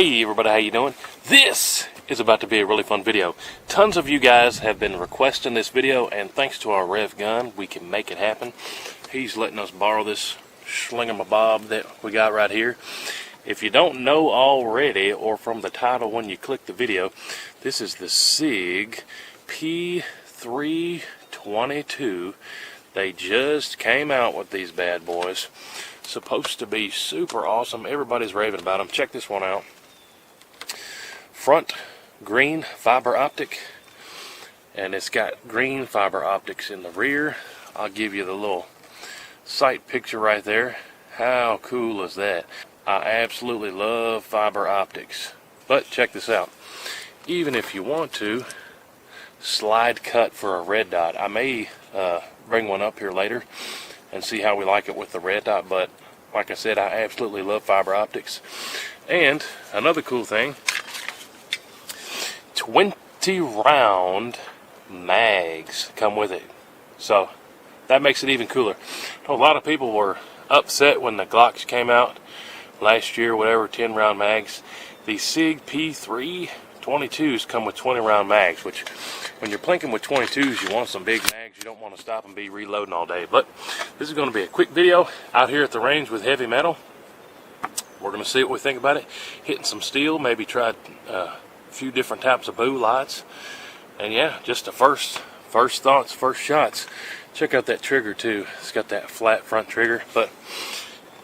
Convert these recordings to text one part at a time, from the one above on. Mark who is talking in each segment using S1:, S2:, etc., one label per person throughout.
S1: Hey everybody, how you doing? This is about to be a really fun video. Tons of you guys have been requesting this video, and thanks to our Rev gun, we can make it happen. He's letting us borrow this slingamabob that we got right here. If you don't know already, or from the title when you click the video, this is the Sig P322. They just came out with these bad boys. Supposed to be super awesome. Everybody's raving about them. Check this one out. Front green fiber optic, and it's got green fiber optics in the rear. I'll give you the little sight picture right there. How cool is that? I absolutely love fiber optics. But check this out. Even if you want to slide cut for a red dot, I may bring one up here later and see how we like it with the red dot. But like I said, I absolutely love fiber optics. And another cool thing, 20 round mags come with it, so that makes it even cooler. A lot of people were upset when the Glocks came out last year, whatever, 10 round mags. The Sig P322s come with 20 round mags, which when you're plinking with 22s, you want some big mags. You don't want to stop and be reloading all day. But this is going to be a quick video out here at the range with heavy metal. We're going to see what we think about it, hitting some steel, maybe try few different types of bow lights, and yeah, just the first thoughts, first shots. Check out that trigger too. It's got that flat front trigger, but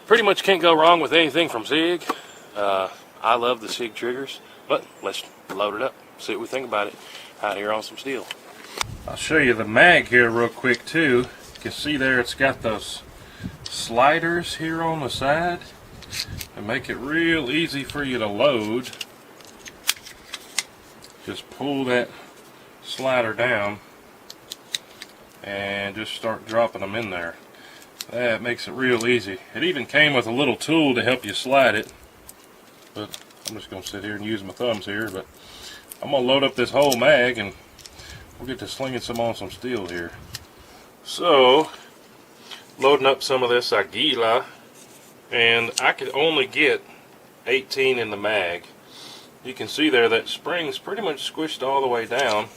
S1: pretty much can't go wrong with anything from Sig. I love the Sig triggers, but let's load it up, see what we think about it out here on some steel. I'll show you the mag here real quick too. You can see there it's got those sliders here on the side and make it real easy for you to load. Just pull that slider down and just start dropping them in there. That makes it real easy. It even came with a little tool to help you slide it, but I'm just going to sit here and use my thumbs here. But I'm going to load up this whole mag and we'll get to slinging some on some steel here. So, loading up some of this Aguila, and I could only get 18 in the mag. You can see there that spring's pretty much squished all the way down,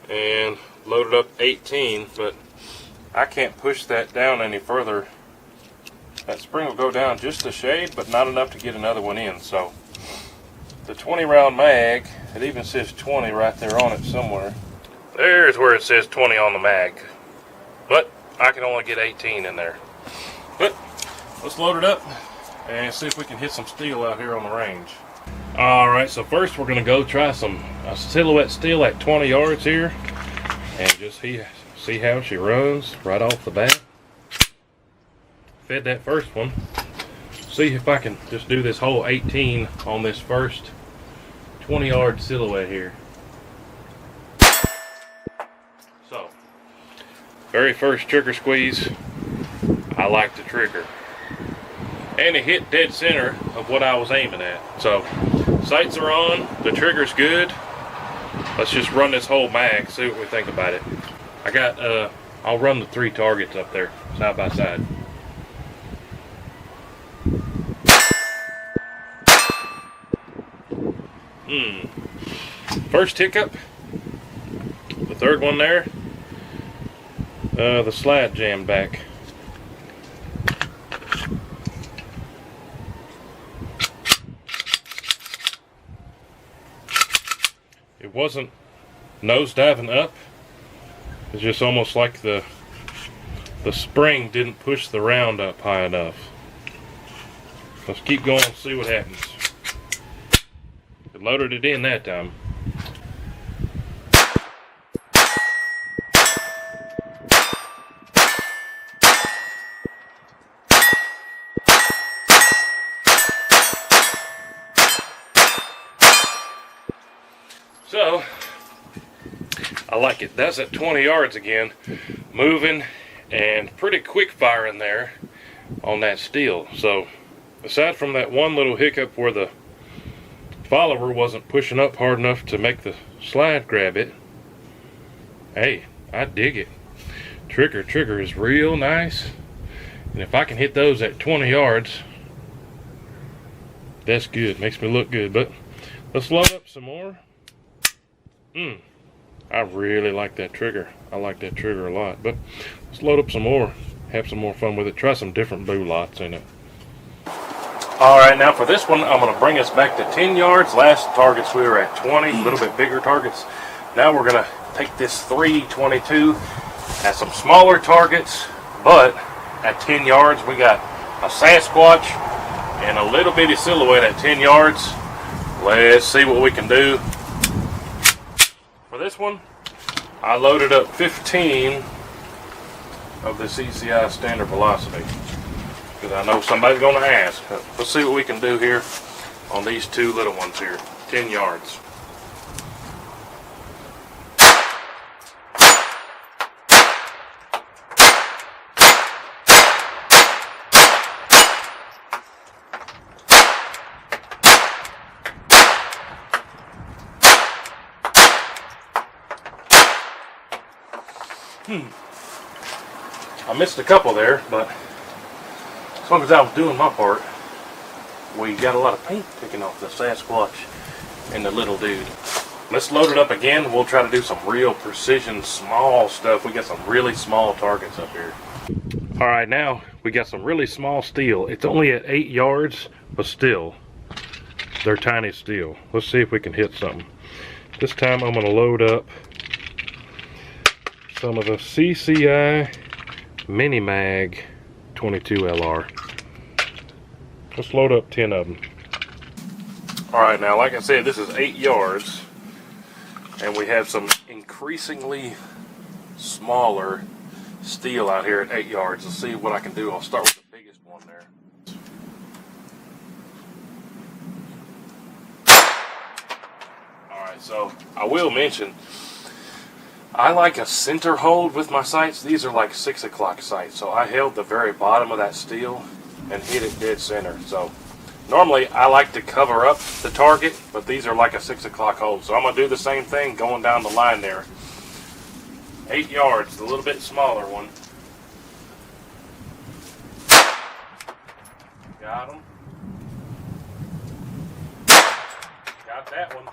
S1: and loaded up 18, but I can't push that down any further. That spring will go down just a shade, but not enough to get another one in. So the 20 round mag, it even says 20 right there on it somewhere. There's where it says 20 on the mag, but I can only get 18 in there. But let's load it up and see if we can hit some steel out here on the range. Alright, so first we're going to go try some silhouette steel at 20 yards here, and just see how she runs right off the bat. Fed that first one. See if I can just do this whole 18 on this first 20 yard silhouette here. So, very first trigger squeeze, I like the trigger. And it hit dead center of what I was aiming at. So, sights are on, the trigger's good. Let's just run this whole mag, see what we think about it. I got, I'll run the 3 targets up there, side by side. First hiccup, the third one there, the slide jammed back. It wasn't nose diving up. It's just almost like the spring didn't push the round up high enough. Let's keep going and see what happens. It loaded it in that time. So, I like it. That's at 20 yards again, moving and pretty quick firing there on that steel. So, aside from that one little hiccup where the follower wasn't pushing up hard enough to make the slide grab it, hey, I dig it. Trigger is real nice, and if I can hit those at 20 yards, That's good. Makes me look good. But let's load up some more. I really like that trigger. I like that trigger a lot. But let's load up some more. Have some more fun with it. Try some different blue lots in it. Alright, now for this one, I'm going to bring us back to 10 yards. Last targets we were at 20, a little bit bigger targets. Now we're going to take this 322 at some smaller targets, but at 10 yards we got a Sasquatch and a little bitty silhouette at 10 yards. Let's see what we can do. For this one, I loaded up 15 of the CCI standard velocity, because I know somebody's going to ask. Let's see what we can do here on these two little ones here, 10 yards. I missed a couple there, but as long as I was doing my part, we got a lot of paint picking off the Sasquatch and the little dude. Let's load it up again. We'll try to do some real precision, small stuff. We got some really small targets up here. All right, now we got some really small steel. It's only at 8 yards, but still, they're tiny steel. Let's see if we can hit something. This time I'm going to load up some of the CCI Mini Mag 22 LR. Let's load up 10 of them. Alright, now like I said, this is 8 yards, and we have some increasingly smaller steel out here at 8 yards. Let's see what I can do. I'll start with the biggest one there. Alright, so I will mention, I like a center hold with my sights. These are like 6 o'clock sights, so I held the very bottom of that steel and hit it dead center. So normally I like to cover up the target, but these are like a 6 o'clock hold. So I'm going to do the same thing going down the line there. 8 yards, a little bit smaller one. Got him. Got that one.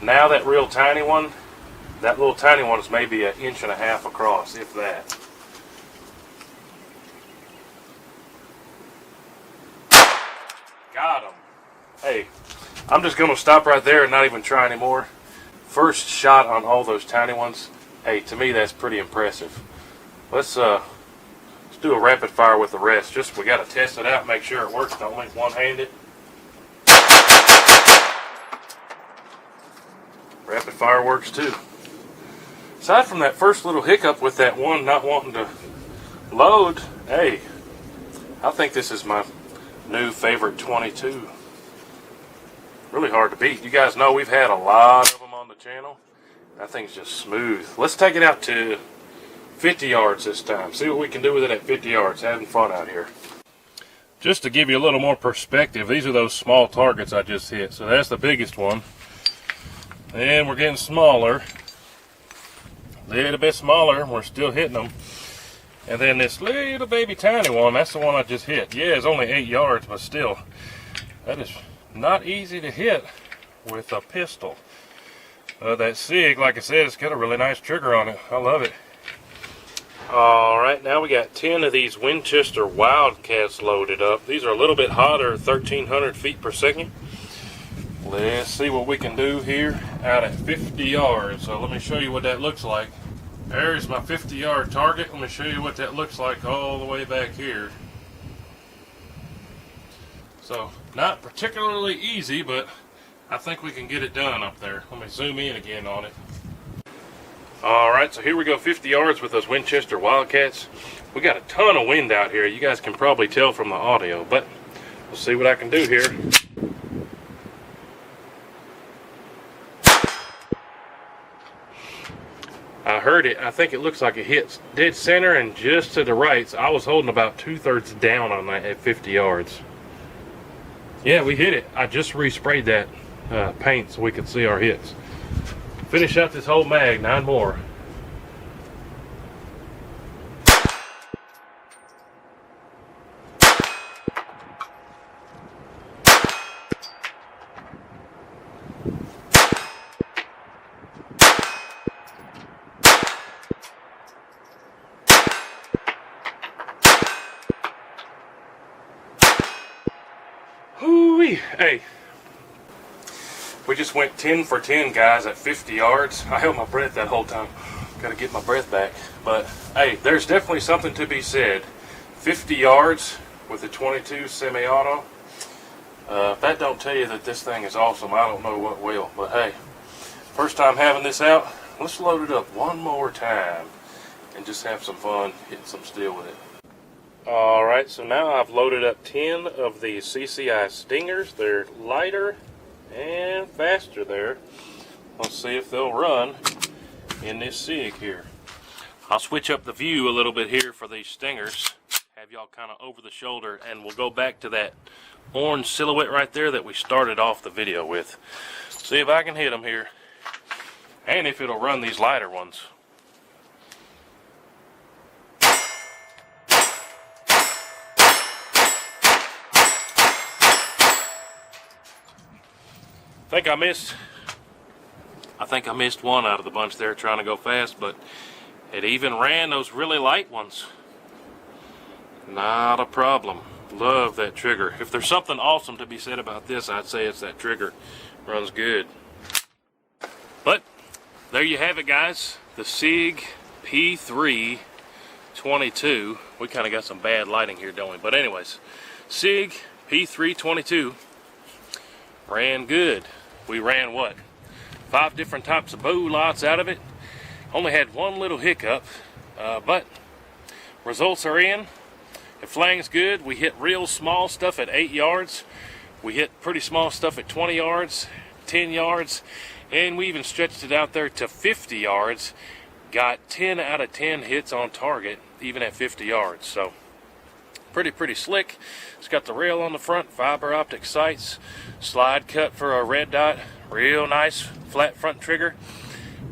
S1: Now that real tiny one. That little tiny one is maybe 1.5 inches across, if that. Got him. Hey, I'm just going to stop right there and not even try anymore. First shot on all those tiny ones. Hey, to me that's pretty impressive. Let's do a rapid fire with the rest. Just we got to test it out, make sure it works. Don't make one-handed. Rapid fire works too. Aside from that first little hiccup with that one not wanting to load, hey, I think this is my new favorite 22. Really hard to beat. You guys know we've had a lot of them on the channel. That thing's just smooth. Let's take it out to 50 yards this time. See what we can do with it at 50 yards. Having fun out here. Just to give you a little more perspective, these are those small targets I just hit. So that's the biggest one. And we're getting smaller. A little bit smaller, we're still hitting them. And then this little baby tiny one, that's the one I just hit. Yeah, it's only 8 yards, but still, that is not easy to hit with a pistol. That Sig, like I said, it's got a really nice trigger on it. I love it. Alright, now we got 10 of these Winchester Wildcats loaded up. These are a little bit hotter, 1,300 feet per second. Let's see what we can do here out at 50 yards. So let me show you what that looks like. There's my 50-yard target. Let me show you what that looks like all the way back here. So not particularly easy, but I think we can get it done up there. Let me zoom in again on it. Alright, so here we go, 50 yards with those Winchester Wildcats. We got a ton of wind out here. You guys can probably tell from the audio, but we'll see what I can do here. I heard it. I think it looks like it hits dead center and just to the right. So I was holding about 2/3 down on that at 50 yards. Yeah, we hit it. I just resprayed that paint so we could see our hits. Finish out this whole mag, 9 more. Hey, we just went 10 for 10, guys, at 50 yards. I held my breath that whole time. Got to get my breath back. But, hey, there's definitely something to be said. 50 yards with the 22 semi-auto. If that don't tell you that this thing is awesome, I don't know what will. But, hey, first time having this out, let's load it up one more time and just have some fun hitting some steel with it. Alright, so now I've loaded up 10 of the CCI Stingers. They're lighter and faster there. Let's see if they'll run in this Sig here. I'll switch up the view a little bit here for these Stingers. Have y'all kind of over the shoulder, and we'll go back to that orange silhouette right there that we started off the video with. See if I can hit them here, and if it'll run these lighter ones. I think I missed one out of the bunch there trying to go fast, but it even ran those really light ones. Not a problem. Love that trigger. If there's something awesome to be said about this, I'd say it's that trigger. Runs good. But there you have it, guys. The Sig P322. We kind of got some bad lighting here, don't we? But anyways, Sig P322 ran good. We ran what? 5 different types of bow lots out of it. Only had one little hiccup, but results are in. It flangs good. We hit real small stuff at 8 yards. We hit pretty small stuff at 20 yards, 10 yards, and we even stretched it out there to 50 yards. Got 10 out of 10 hits on target, even at 50 yards. So pretty slick. It's got the rail on the front, fiber optic sights, slide cut for a red dot, real nice flat front trigger,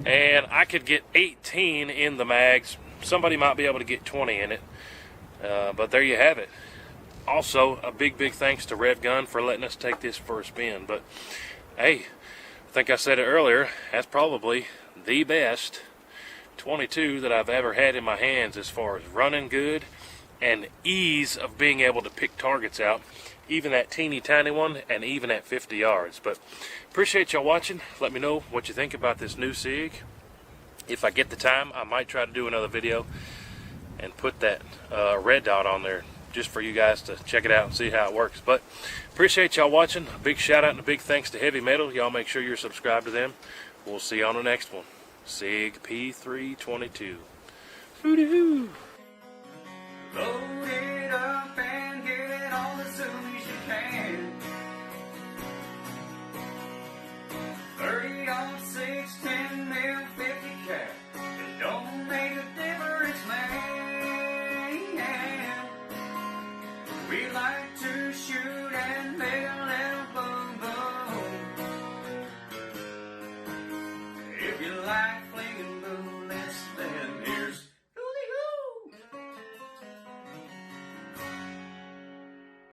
S1: and I could get 18 in the mags. Somebody might be able to get 20 in it, but there you have it. Also, a big thanks to Rev Gun for letting us take this for a spin. But hey, I think I said it earlier, that's probably the best 22 that I've ever had in my hands as far as running good and ease of being able to pick targets out, even that teeny tiny one and even at 50 yards. But appreciate y'all watching. Let me know what you think about this new Sig. If I get the time, I might try to do another video and put that red dot on there just for you guys to check it out and see how it works. But appreciate y'all watching. A big shout out and a big thanks to Heavy Metal. Y'all make sure you're subscribed to them. We'll see you on the next one. Sig P322. WHOTEEWHO.